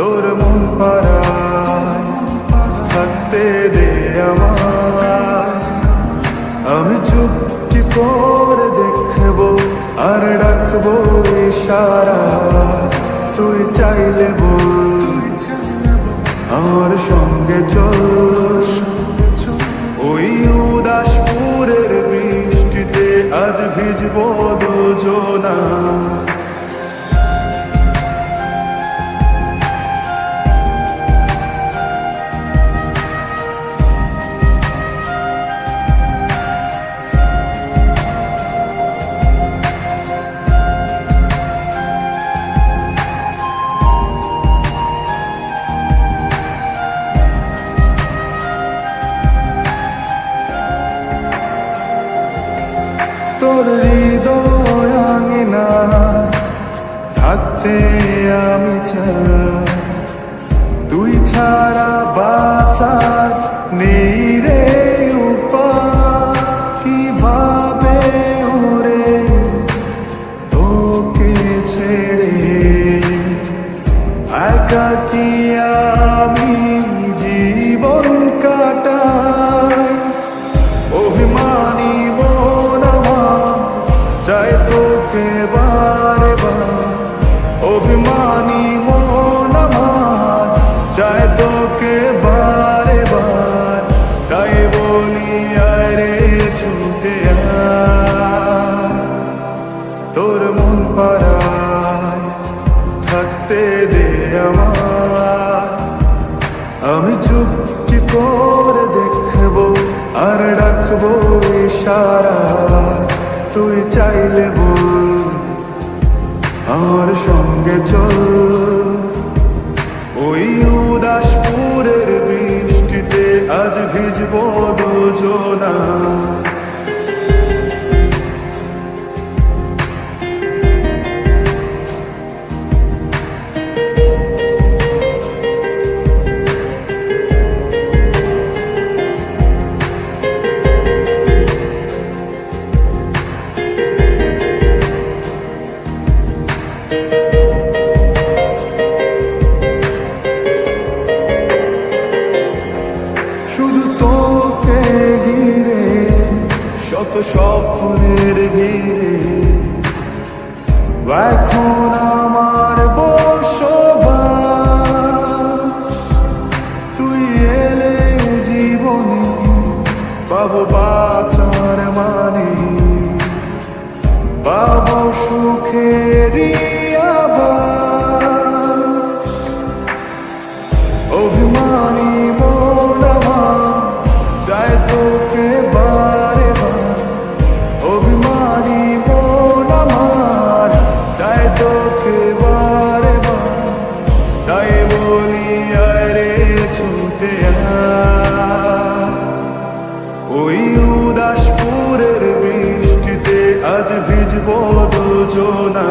তোর মন পাড়ায় থাকতে দে আমায়, আমি চুপটি করে দেখবো আর ডাকবো ইশারা, তুই চাইলে বল আমার সঙ্গে চল। ওই উদাসপুরের বৃষ্টিতে আজ ভিজবো দুজনা। তোর হৃদয় আঙিনা থাকতে আমি চাই, তুই ছাড়া বাঁচার নেই রে উপায়। কিভাবে ওরে তোকে ছেড়ে একাকী আমি জীবন কাটাই। অভিমানী চাই তোকে বারে বার, অভিমানী মন আমার চাই তোকে বারে বার। তাই বলি আরে ছুটে আয়, তোর মন পাড়ায় থাকতে দে আমায়, আমি চুপটি করে দেখবো আর ডাকবো ইশারা, তুই চাইলে বল আমার সঙ্গে চল। ওই উদাসপুরের বৃষ্টিতে আজ ভিজবো দুজনা। শুধু তোকে ঘিরে শত স্বপ্নের ভিড়ে এখন আমার বসবাস। তুই এলে জীবনে পাবো বাঁচার মানে, পাবো সুখেরই আভাস। অভিমানী মন আমার চাই তোকে বারে বার, অভিমানী মন আমার চাই তোকে বারে বার। তাই বলি আরে ছুটে আয়, ওই উদাসপুরের বৃষ্টিতে আজ ভিজবো দুজনা।